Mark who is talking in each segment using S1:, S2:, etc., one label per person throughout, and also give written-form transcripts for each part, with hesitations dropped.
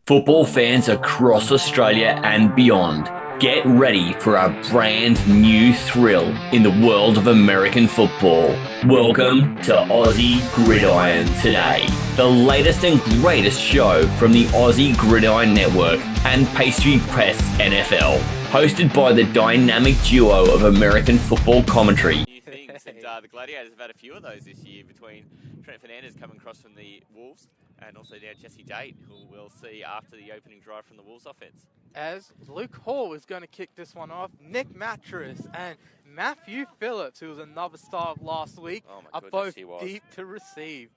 S1: Football fans across Australia and beyond, get ready for a brand new thrill in the world of American football. Welcome to Aussie Gridiron Today, the latest and greatest show from the Aussie Gridiron Network and Pastry Press NFL, hosted by the dynamic duo of American football commentary.
S2: New things, and the Gladiators have had a few of those this year between Trent Fernandez coming across from the Wolves and also now Jesse Date, who we'll see after the opening drive from the Wolves offense.
S3: As Luke Hall is going to kick this one off, Nick Mattress and Matthew Phillips, who was another star of last week, are both deep to receive.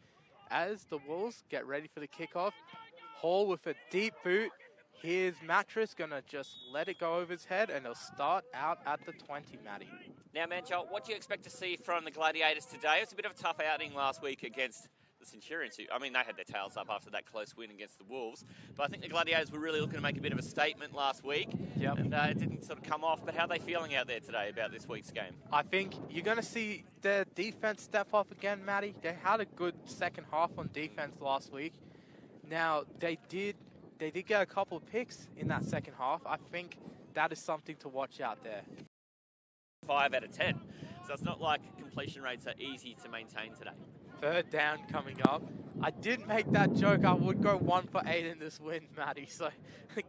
S3: As the Wolves get ready for the kickoff, Hall with a deep boot. Here's Mattress going to just let it go over his head, and he'll start out at the 20, Matty.
S2: Now, Manchel, what do you expect to see from the Gladiators today? It was a bit of a tough outing last week against the Centurions. They had their tails up after that close win against the Wolves. But I think the Gladiators were really looking to make a bit of a statement last week.
S3: Yep.
S2: And it didn't sort of come off. But how are they feeling out there today about this week's game?
S3: I think you're going to see their defense step up again, Matty. They had a good second half on defense last week. Now, they did get a couple of picks in that second half. I think that is something to watch out there.
S2: 5 out of 10. So it's not like completion rates are easy to maintain today.
S3: Third down coming up. I did make that joke. I would go 1 for 8 in this win, Matty. So,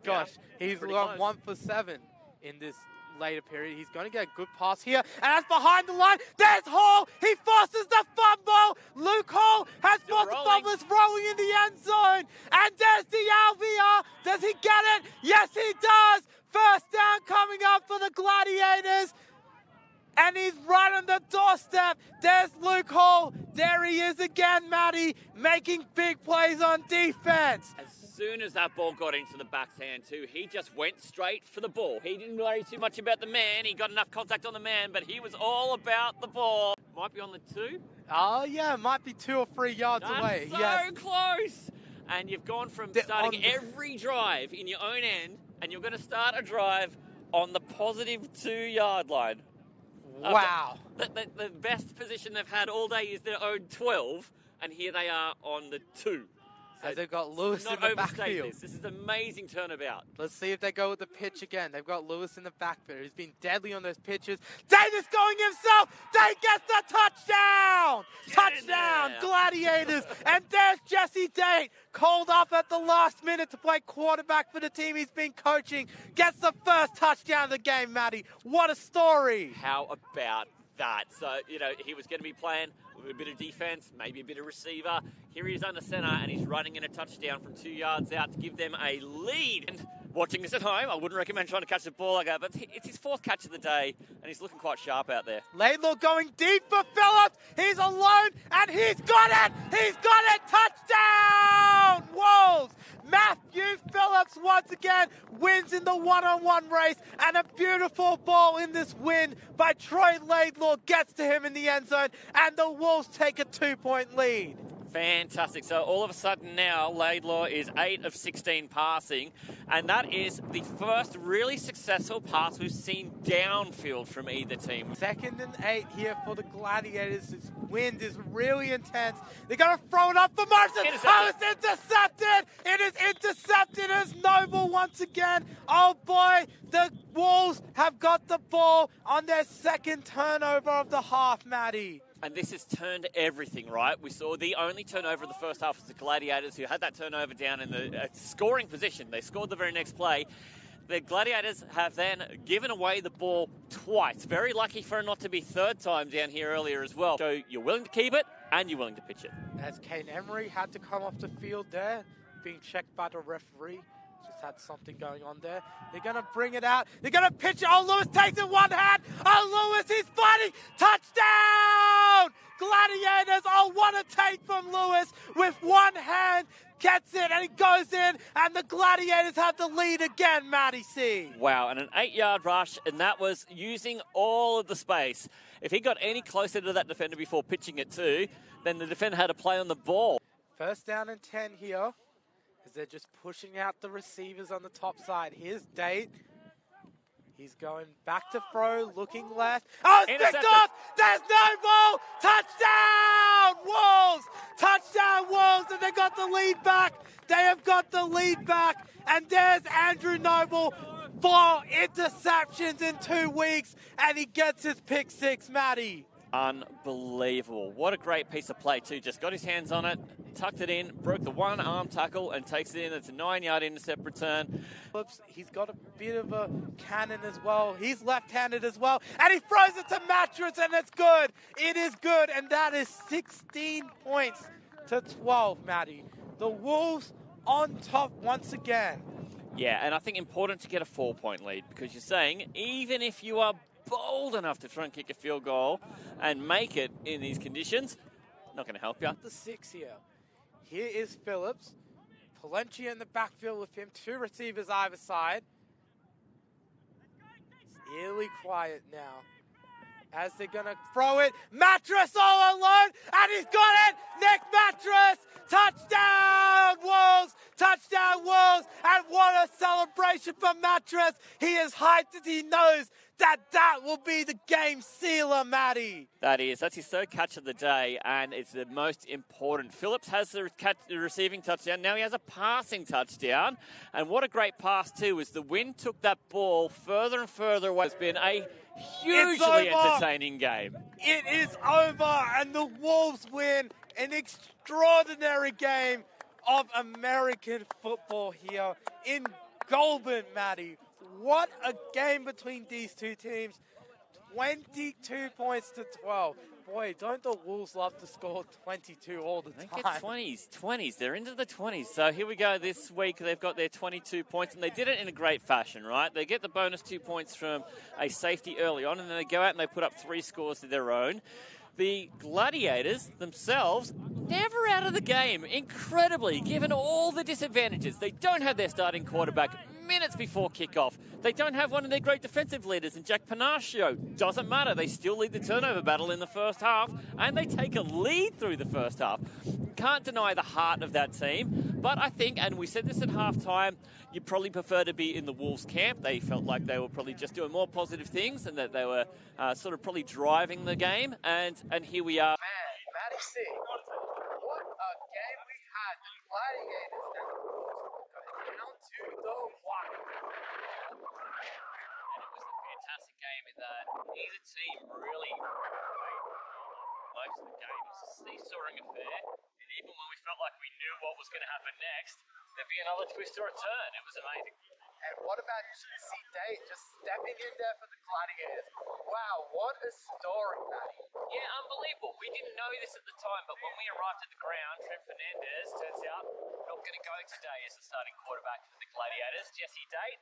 S3: gosh, he's gone 1 for 7 in this later period. He's going to get a good pass here. And that's behind the line. There's Hall. He forces the fumble. Luke Hall has forced the fumble. It's rolling in the end zone. And there's the Alvia. Does he get it? Yes, he does. First down coming up for the Gladiators. And he's right on the doorstep. There's Luke Hall. There he is again, Matty, making big plays on defense.
S2: As soon as that ball got into the back's hand too, he just went straight for the ball. He didn't worry too much about the man. He got enough contact on the man, but he was all about the ball. Might be on the 2.
S3: Oh, yeah, might be 2 or 3 yards away.
S2: So close. And you've gone from starting every drive in your own end, and you're going to start a drive on the positive 2-yard line.
S3: Wow.
S2: The best position they've had all day is their own 12, and here they are on the 2.
S3: So they've got Lewis in the backfield.
S2: This is amazing turnabout.
S3: Let's see if they go with the pitch again. They've got Lewis in the backfield. He's been deadly on those pitches. Davis going himself. They get the touchdown. Touchdown, Gladiators. And there's Jesse Date, called up at the last minute to play quarterback for the team he's been coaching. Gets the first touchdown of the game, Matty. What a story.
S2: How about that? So, he was going to be playing with a bit of defense, maybe a bit of receiver. Here he is under center, and he's running in a touchdown from 2 yards out to give them a lead. And watching this at home, I wouldn't recommend trying to catch the ball like that, but it's his 4th catch of the day, and he's looking quite sharp out there.
S3: Laidlaw going deep for Phillips. He's alone, and he's got it. He's got it. Touchdown, Wolves. Matthew Phillips once again wins in the one-on-one race, and a beautiful ball in this win by Troy Laidlaw gets to him in the end zone, and the Wolves take a 2-point lead.
S2: Fantastic. So all of a sudden now, Laidlaw is 8 of 16 passing, and that is the first really successful pass we've seen downfield from either team.
S3: 2nd and 8 here for the Gladiators. This wind is really intense. They're going to throw it up for Morrison. Oh, it's intercepted. It is intercepted as Noble once again. Oh, boy. The Wolves have got the ball on their 2nd turnover of the half, Matty.
S2: And this has turned everything, right? We saw the only turnover of the first half was the Gladiators, who had that turnover down in the scoring position. They scored the very next play. The Gladiators have then given away the ball twice. Very lucky for it not to be 3rd time down here earlier as well. So you're willing to keep it, and you're willing to pitch it.
S3: As Kane Emery had to come off the field there, being checked by the referee. Just had something going on there. They're going to bring it out. They're going to pitch it. Oh, Lewis takes it one hand. Oh, Lewis, he's fighting. Touchdown! Gladiators. Oh, what a take from Lewis with one hand. Gets it, and it goes in, and the Gladiators have the lead again, Matty C.
S2: Wow, and an 8-yard rush, and that was using all of the space. If he got any closer to that defender before pitching it too, then the defender had to play on the ball.
S3: 1st down and 10 here. As they're just pushing out the receivers on the top side. Here's Date. He's going back to throw, looking left. Oh, it's picked off! There's no ball! Touchdown, Wolves! Touchdown, Wolves! And they got the lead back. They have got the lead back. And there's Andrew Noble. 4 interceptions in 2 weeks. And he gets his pick 6, Matty.
S2: Unbelievable. What a great piece of play, too. Just got his hands on it, tucked it in, broke the one-arm tackle, and takes it in. It's a 9-yard intercept return.
S3: He's got a bit of a cannon as well. He's left-handed as well. And he throws it to Mattress, and it's good. It is good, and that is 16 points to 12, Matty. The Wolves on top once again.
S2: Yeah, and I think important to get a 4-point lead, because you're saying even if you are bold enough to try and kick a field goal and make it in these conditions, not going to help you.
S3: The 6 here. Here is Phillips. Palencia in the backfield with him. 2 receivers either side. It's eerily quiet now. As they're going to throw it. Mattress all alone. And he's got it. Nick Mattress. Touchdown, Wolves. Touchdown, Wolves. And what a celebration for Mattress. He is hyped as he knows that will be the game sealer, Matty.
S2: That is. That's his 3rd catch of the day, and it's the most important. Phillips has the receiving touchdown. Now he has a passing touchdown, and what a great pass, too, as the wind took that ball further and further away. It's been a hugely entertaining game.
S3: It is over, and the Wolves win an extraordinary game of American football here in Goulburn, Matty. What a game between these two teams. 22 points to 12. Boy, don't the Wolves love to score 22 all the time?
S2: They get 20s. They're into the 20s. So here we go. This week they've got their 22 points, and they did it in a great fashion, right? They get the bonus 2 points from a safety early on, and then they go out and they put up 3 scores of their own. The Gladiators themselves, never out of the game, incredibly, given all the disadvantages. They don't have their starting quarterback minutes before kickoff. They don't have one of their great defensive leaders in Jack Panaccio. Doesn't matter. They still lead the turnover battle in the first half, and they take a lead through the first half. Can't deny the heart of that team, but I think, and we said this at halftime, you'd probably prefer to be in the Wolves camp. They felt like they were probably just doing more positive things and that they were sort of probably driving the game, and here we are.
S3: Man, Matty C, what a game we had. The Gladiators and the Wolves down to the wire.
S2: And it was a fantastic game in that neither team really played most of the game. It was a seesawing affair, and even when we felt like we knew what was going to happen next, there'd be another twist or a turn. It was amazing.
S3: And what about GC Date just stepping in there for the Gladiators? Wow, what a story, Matty.
S2: Yeah, unbelievable. We didn't know this at the time, but when we arrived at the ground, Trent Fernandez, turns out, not going to go today as the starting quarterback for the Gladiators. Jesse Date,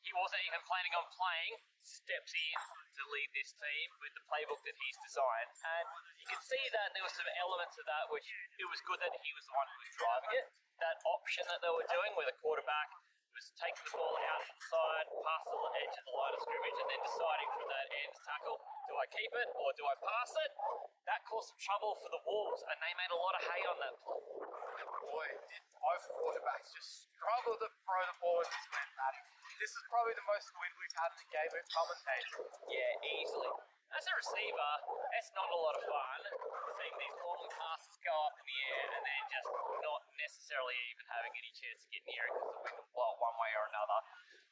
S2: he wasn't even planning on playing, steps in to lead this team with the playbook that he's designed. And you can see that there were some elements of that which it was good that he was the one who was driving it. That option that they were doing where the quarterback was taking the ball out to the side, past the edge of the line of scrimmage, and then deciding from that end tackle, do I keep it or do I pass it? That caused some trouble for the Wolves, and they made a lot of hay on that play.
S3: Boy, did both quarterbacks just struggle to throw the ball in this win, Matty. This is probably the most win we've had in the game we've commentated.
S2: Yeah, easily. As a receiver, it's not a lot of fun seeing these long passes go up in the air and then just not necessarily even having any chance to get near it because the wind will blow it one way or another.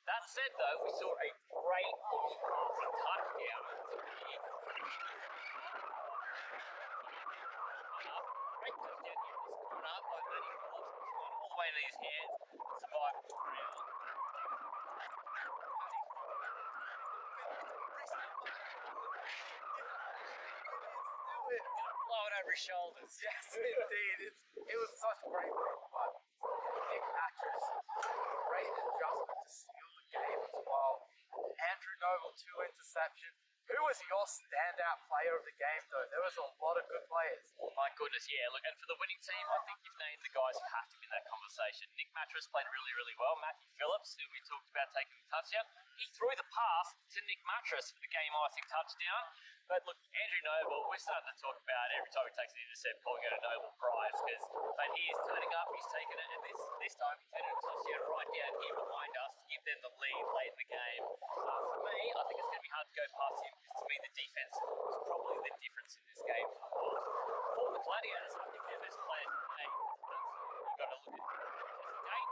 S2: That said, though, we saw a great long passing touchdown. Great touchdown here. This caught up by Matty Phillips, all the way into his hands, survived the ground. Blow it over his shoulders.
S3: Yes, indeed. It was such a great win, but Nick Mattress, great adjustment to seal the game as well. Andrew Noble, 2 interceptions. Who was your standout player of the game, though? There was a lot of good players.
S2: My goodness, yeah. Look, and for the winning team, I think you've named the guys who have to be in that conversation. Nick Mattress played really, really well. Matthew Phillips, who we talked about taking the touchdown, he threw the pass to Nick Mattress for the game-icing touchdown. But look, Andrew Noble, we're starting to talk about every time he takes an intercept, calling it a Noble prize, but he is turning up, he's taking it, and this time he turned a touchdown right down here behind us to give them the lead late in the game. For me, hard to go past him because to me the defense was probably the difference in this game. For the Gladiators, I think their best player today, you've got to look at Dane.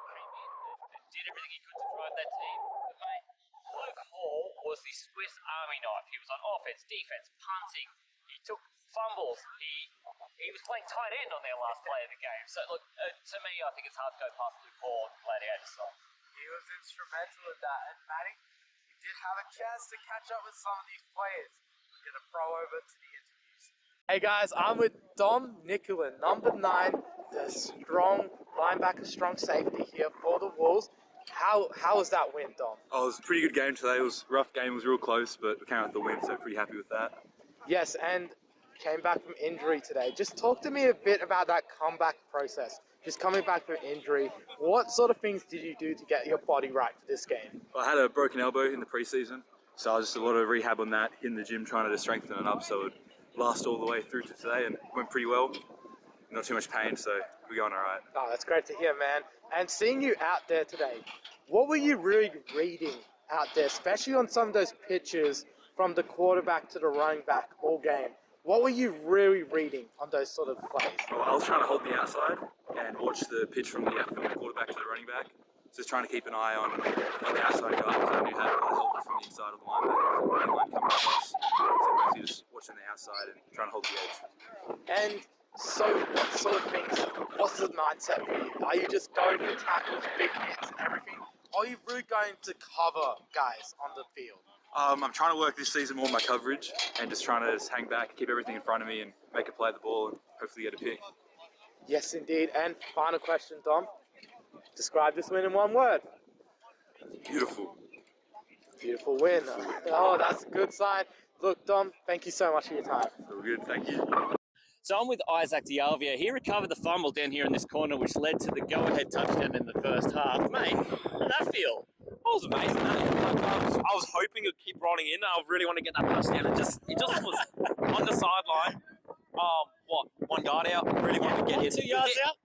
S2: Came in and did everything he could to drive that team. But mate, Luke Hall was the Swiss Army knife. He was on offense, defense, punting. He took fumbles. He was playing tight end on their last play of the game. So look, to me, I think it's hard to go past Luke Hall on the Gladiators side.
S3: He was instrumental in that. And Matty, he did have a chance to catch up with some of these players. We're going to throw over to the interviews. Hey guys, I'm with Dom Nicolin, number 9, the strong linebacker, strong safety here for the Wolves. How was that win, Dom?
S4: Oh, it was a pretty good game today. It was a rough game. It was real close, but we came out with the win, so pretty happy with that.
S3: Yes, and came back from injury today. Just talk to me a bit about that comeback process. Just coming back from injury, what sort of things did you do to get your body right for this game?
S4: Well, I had a broken elbow in the preseason, so I was just a lot of rehab on that in the gym, trying to strengthen it up so it would last all the way through to today, and it went pretty well. Not too much pain, so we're going all right.
S3: Oh, that's great to hear, man. And seeing you out there today, what were you really reading out there, especially on some of those pitches from the quarterback to the running back all game? What were you really reading on those sort of plays?
S4: Well, I was trying to hold the outside and watch the pitch from the quarterback to the running back. Just trying to keep an eye on the outside guy because I knew how to hold it from the inside of the linebacker. The line coming across. So mostly just watching the outside and trying to hold the edge.
S3: And so what sort of things, what's the mindset for you? Are you just going for tackles, big hits and everything? Or are you really going to cover guys on the field?
S4: I'm trying to work this season more on my coverage and just trying to hang back, keep everything in front of me and make a play at the ball and hopefully get a pick.
S3: Yes, indeed. And final question, Dom. Describe this win in one word.
S4: Beautiful.
S3: Beautiful win. Oh, that's a good sign. Look, Dom, thank you so much for your time.
S4: So good, thank you.
S2: So I'm with Isaac Dialvia. He recovered the fumble down here in this corner, which led to the go-ahead touchdown in the first half. Mate, how did that feel?
S5: That was amazing, man. I was hoping it would keep rolling in. I really want to get that touchdown. It just was on the sideline. One yard out. Really wanted to get in.
S2: 2 yards out?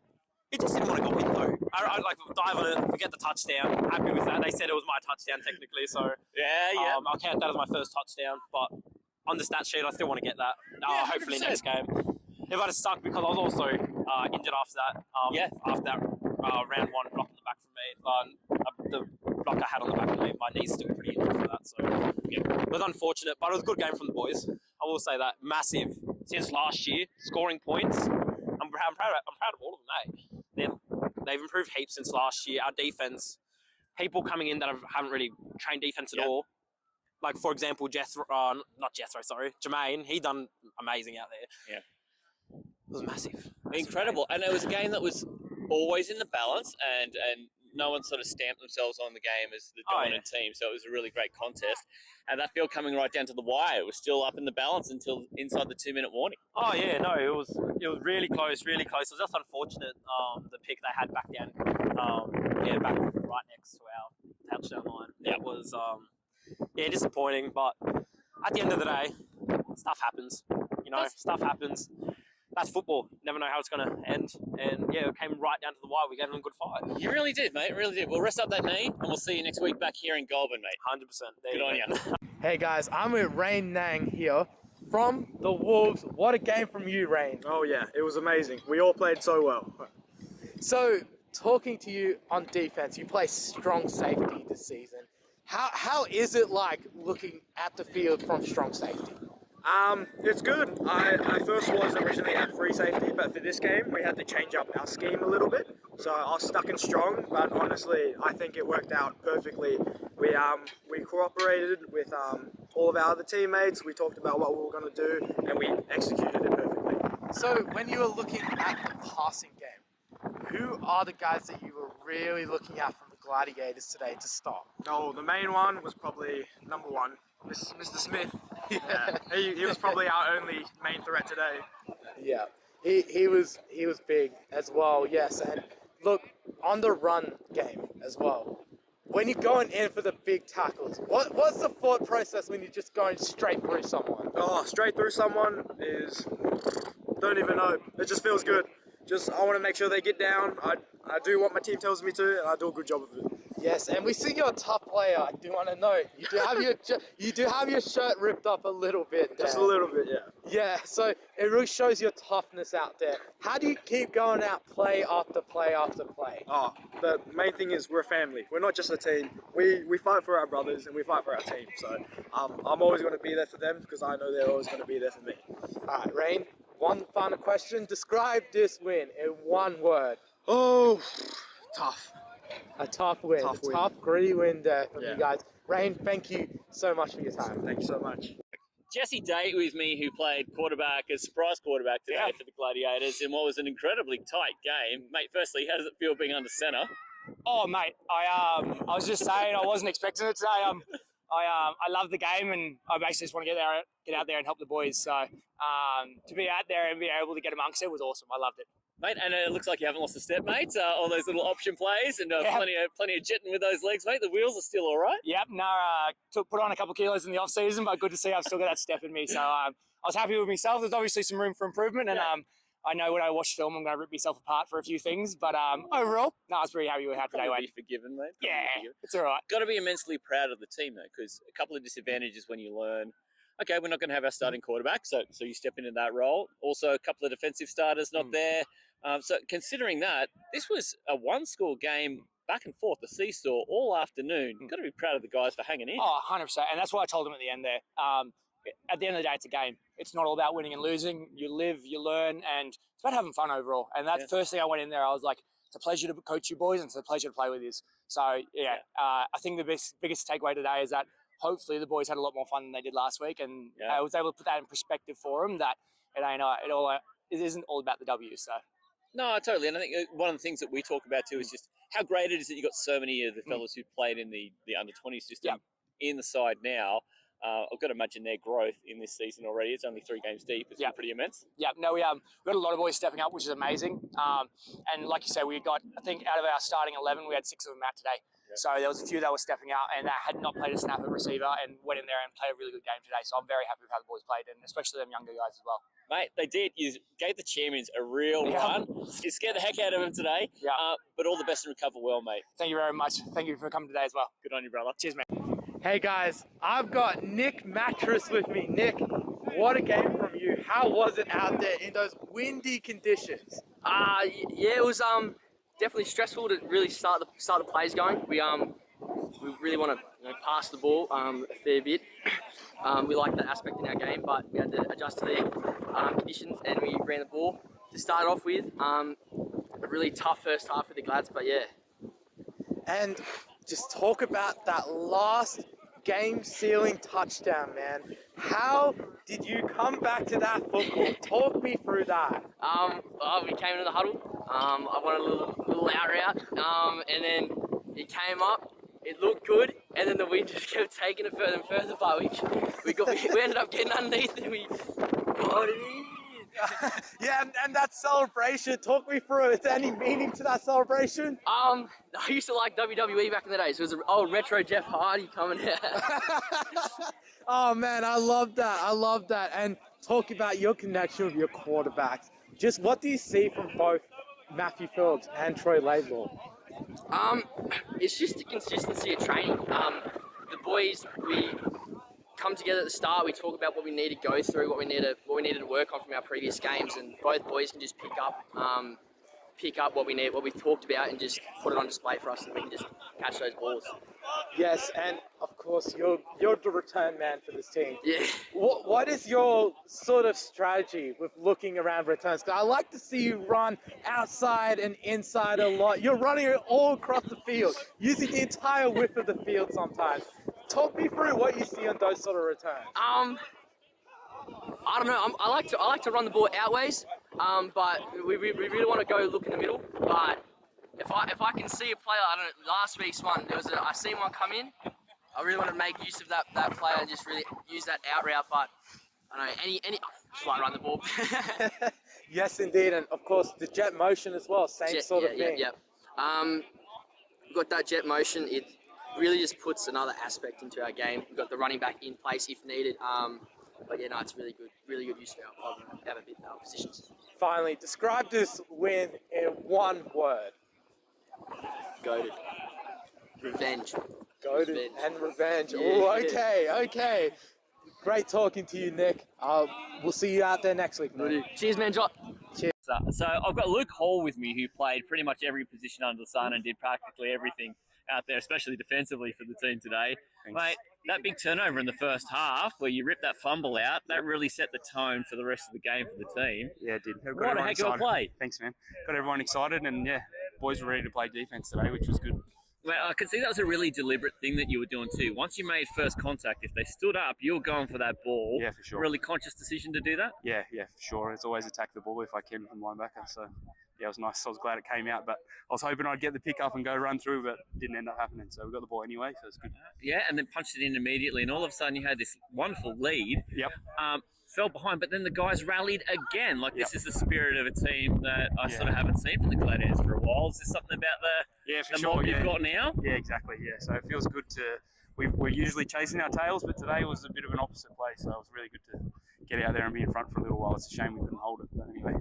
S5: It just didn't want to go in though. I like dive on it, forget the touchdown. Happy with that. They said it was my touchdown technically, so
S2: Yeah.
S5: I'll count that as my first touchdown. But on the stat sheet, I still want to get that.
S2: Yeah,
S5: Hopefully
S2: 100%.
S5: next game. If I'd have stuck because I was also injured after that. After that round 1 block in the back from me, the block I had on the back of me, my knee's still pretty injured for that. So yeah, it was unfortunate, but it was a good game from the boys. I will say that massive since last year, scoring points. I'm proud of all of them. They've improved heaps since last year. Our defense, people coming in that haven't really trained defense at all. Like for example, Jermaine. He done amazing out there.
S2: Yeah.
S5: It was massive.
S2: Incredible. And it was a game that was always in the balance, and no one sort of stamped themselves on the game as the dominant team. So it was a really great contest. And that field coming right down to the wire, it was still up in the balance until inside the 2-minute warning.
S5: Oh yeah, no, it was really close, really close. It was just unfortunate the pick they had back down, back right next to our touchdown line.
S2: Yep.
S5: It was disappointing, but at the end of the day, stuff happens. Stuff happens. That's football. Never know how it's going to end. And yeah, it came right down to the wire. We gave them a good fight.
S2: You really did, mate. Really did. We'll rest up that knee, and we'll see you next week back here in Goulburn, mate.
S5: 100%.
S2: Good on you.
S3: Hey guys, I'm with Rain Nang here from the Wolves. What a game from you, Rain.
S6: Oh yeah, it was amazing. We all played so well.
S3: So, talking to you on defense, you play strong safety this season. How is it like looking at the field from strong safety?
S6: It's good. I first was originally at free safety, but for this game we had to change up our scheme a little bit. So I was stuck in strong, but honestly I think it worked out perfectly. We cooperated with all of our other teammates. We talked about what we were going to do, and we executed it perfectly.
S3: So, when you were looking at the passing game, who are the guys that you were really looking at from the Gladiators today to stop?
S6: Oh, the main one was probably number 1, Mr. Smith. Yeah, he was probably our only main threat today.
S3: Yeah, he was big as well. Yes, and look on the run game as well. When you're going in for the big tackles, what's the thought process when you're just going straight through someone?
S6: Oh, straight through someone don't even know. It just feels good. I want to make sure they get down. I do what my team tells me to, and I do a good job of it.
S3: Yes, and we see you're a tough player. I do want to note you do have your shirt ripped up a little bit there.
S6: Just a little bit, yeah.
S3: Yeah, so it really shows your toughness out there. How do you keep going out play after play after play?
S6: Oh, the main thing is we're a family. We're not just a team. We fight for our brothers and we fight for our team. So I'm always going to be there for them because I know they're always going to be there for me.
S3: All right, Rain, one final question. Describe this win in one word.
S6: Oh, tough.
S3: A tough win.
S6: Tough win.
S3: Tough, gritty win there from
S6: Yeah.
S3: you guys. Rain, thank you so much for your time.
S6: Thank you so much.
S2: Jesse Date with me, who played quarterback as surprise quarterback today for the Gladiators in what was an incredibly tight game. Mate, firstly, how does it feel being under centre?
S7: Oh, mate, I was just saying I wasn't expecting it today. I love the game and I basically just want to get out there and help the boys. So to be out there and be able to get amongst it was awesome. I loved it.
S2: Mate, and it looks like you haven't lost a step, mate. All those little option plays and plenty of jetting with those legs, mate. The wheels are still all right.
S7: Yep, no, put on a couple of kilos in the off season, but good to see I've still got that step in me. So I was happy with myself. There's obviously some room for improvement, and I know when I watch film, I'm going to rip myself apart for a few things. But overall, no, I was pretty happy with how today went.
S2: Be forgiven, mate.
S7: It's all right.
S2: Got to be immensely proud of the team, though, because a couple of disadvantages when you learn, okay, we're not going to have our starting quarterback, so you step into that role. Also, a couple of defensive starters not there. So considering that, this was a one-score game, back and forth, the seesaw, all afternoon. Got to be proud of the guys for hanging in.
S7: Oh, 100%. And that's what I told them at the end there. At the end of the day, it's a game. It's not all about winning and losing. You live, you learn, and it's about having fun overall. And that's the first thing I went in there. I was like, it's a pleasure to coach you boys, and it's a pleasure to play with you. So, I think the biggest takeaway today is that hopefully the boys had a lot more fun than they did last week, and I was able to put that in perspective for them, that it isn't all about the W. So.
S2: No, totally. And I think one of the things that we talk about too is just how great it is that you've got so many of the fellas who played in the under-20 system in the side now. I've got to imagine their growth in this season already. It's only 3 games deep. It's pretty immense.
S7: Yeah, no, we got a lot of boys stepping up, which is amazing. And like you said, we got, I think out of our starting 11, we had 6 of them out today. So there was a few that were stepping out and that had not played a snap at receiver and went in there and played a really good game today. So I'm very happy with how the boys played, and especially them younger guys as well.
S2: Mate, they did. You gave the champions a real run. You scared the heck out of them today. But all the best and recover well, mate.
S7: Thank you very much. Thank you for coming today as well.
S2: Good on you, brother.
S7: Cheers, mate.
S3: Hey guys, I've got Nick Mattress with me. Nick, what a game from you. How was it out there in those windy conditions?
S8: Yeah, it was definitely stressful to really start the plays going. We really want to pass the ball a fair bit. We like that aspect in our game, but we had to adjust to the conditions, and we ran the ball to start off with. A really tough first half with the Glads, but yeah.
S3: And just talk about that last game-sealing touchdown, man. How did you come back to that football? Talk me through that.
S8: We came into the huddle. I wanted a little out route, and then it came up. It looked good, and then the wind just kept taking it further and further. But we ended up getting underneath, and we got it in.
S3: Yeah, and that celebration, talk me through it. Is there any meaning to that celebration?
S8: I used to like WWE back in the day, so it was an old retro Jeff Hardy coming out.
S3: Oh man, I love that. And talk about your connection with your quarterbacks. Just what do you see from both Matthew Phillips and Troy Laidlaw?
S8: It's just the consistency of training. The boys, we come together at the start. We talk about what we need to go through, what we needed to work on from our previous games, and both boys can just pick up what we talked about, and just put it on display for us, and we can just catch those balls.
S3: Yes, and of course you're the return man for this team.
S8: Yeah.
S3: What is your sort of strategy with looking around returns? 'Cause I like to see you run outside and inside a lot. You're running it all across the field, using the entire width of the field sometimes. Talk me through what you see on those sort of returns.
S8: I don't know. I like to run the ball outways, but we really want to go look in the middle. But if I can see a player, I don't know. Last week's one, I seen one come in. I really want to make use of that player and just really use that out route. But I don't know, any just like run the ball.
S3: Yes, indeed, and of course the jet motion as well, same sort of thing.
S8: Yeah. We've got that jet motion. It really just puts another aspect into our game. We've got the running back in place if needed. But yeah, no, it's really good use of our positions.
S3: Finally, describe this win in one word.
S8: Goated. Revenge.
S3: Goated and revenge. Oh, okay. Great talking to you, Nick. We'll see you out there next week, mate.
S8: Cheers, man.
S2: So I've got Luke Hall with me, who played pretty much every position under the sun and did practically everything out there, especially defensively for the team today.
S9: Thanks.
S2: Mate, that big turnover in the first half where you ripped that fumble out, that really set the tone for the rest of the game for the team.
S9: Yeah, it did.
S2: What a heck of a play.
S9: Thanks, man. Got everyone excited, and yeah, boys were ready to play defense today, which was good.
S2: Well, I could see that was a really deliberate thing that you were doing too. Once you made first contact, if they stood up, you were going for that ball.
S9: Yeah, for sure.
S2: Really conscious decision to do that?
S9: Yeah, for sure. It's always attack the ball if I can from linebacker. So, yeah, it was nice. I was glad it came out, but I was hoping I'd get the pick up and go run through, but it didn't end up happening. So we got the ball anyway, so it's good.
S2: Yeah, and then punched it in immediately, and all of a sudden you had this wonderful lead.
S9: Yep.
S2: Fell behind, but then the guys rallied again. This is the spirit of a team that I sort of haven't seen from the Gladiators for a while. Is there something about the mob you've got now?
S9: Yeah, exactly. Yeah, so it feels good to. We're usually chasing our tails, but today was a bit of an opposite play, so it was really good to get out there and be in front for a little while. It's a shame we couldn't hold it, but anyway.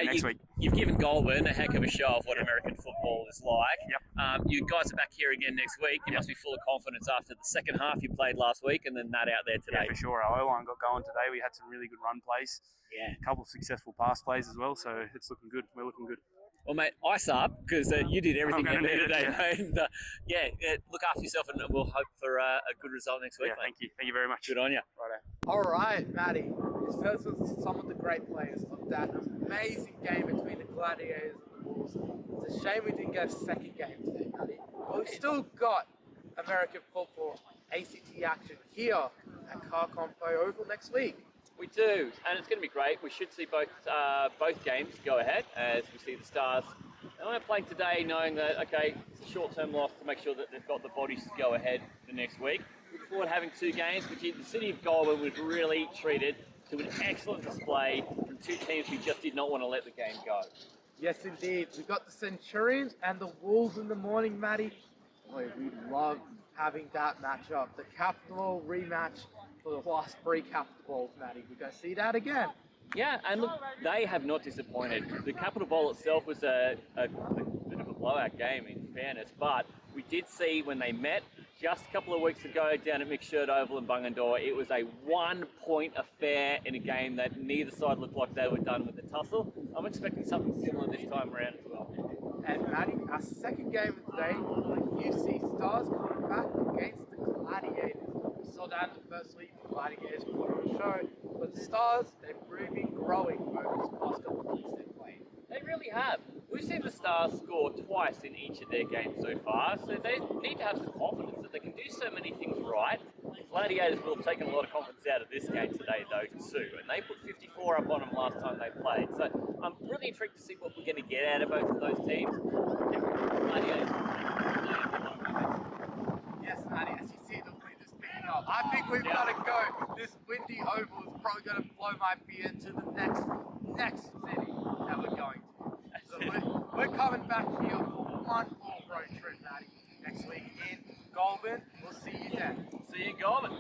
S9: Next week.
S2: You've given Goulburn a heck of a show of what American football is like.
S9: Yep.
S2: You guys are back here again next week. You must be full of confidence after the second half you played last week and then that out there today.
S9: Yeah, for sure. Our O-line got going today. We had some really good run plays.
S2: Yeah.
S9: A couple of successful pass plays as well, so it's looking good. We're looking good.
S2: Well, mate, ice up, because you did everything out there today,
S9: it,
S2: mate. And, look after yourself, and we'll hope for a good result next week.
S9: Yeah,
S2: mate.
S9: thank you very much.
S2: Good on you.
S9: Righto.
S3: All right, Matty. Those were some of the great players of that amazing game between the Gladiators and the Wolves. It's a shame we didn't get a second game today, Matty. But we've still got American football ACT action here at Carr Confoy Oval next week.
S2: We do, and it's going to be great. We should see both games go ahead as we see the Stars. And I'm playing today knowing that, okay, it's a short-term loss to make sure that they've got the bodies to go ahead for next week. Looking forward to having two games, which the city of Goulburn was really treated to an excellent display from two teams who just did not want to let the game go.
S3: Yes, indeed. We've got the Centurions and the Wolves in the morning, Matty. Boy, we love having that matchup. The Capital rematch for the last three Capital Bowls, Matty. We're going to see that again.
S2: Yeah, and look, they have not disappointed. The Capital Bowl itself was a bit of a blowout game, in fairness, but we did see when they met just a couple of weeks ago down at McShirt Oval in Bungendore, it was a 1-point affair in a game that neither side looked like they were done with the tussle. I'm expecting something similar this time around as well.
S3: And Matty, our second game of the day, the UC Stars coming back against the Gladiators. We saw that in the first week, the Gladiators put on a show, but the Stars, they've been growing over this past couple of weeks they've played.
S2: They really have. We've seen the Stars score twice in each of their games so far, so they need to have some confidence that they can do so many things right. The Gladiators will have taken a lot of confidence out of this game today, though, too, and they put 54 up on them last time they played. So I'm really intrigued to see what we're going to get out of both of those teams.
S3: Yes, Matty, as you see, the wind is picking up. I think we've got to go. This windy oval is probably going to blow my beard to the next city that we're going to. So we're coming back here for one more road trip, Matty, next week in Goulburn. We'll see you then.
S2: See you in Goulburn.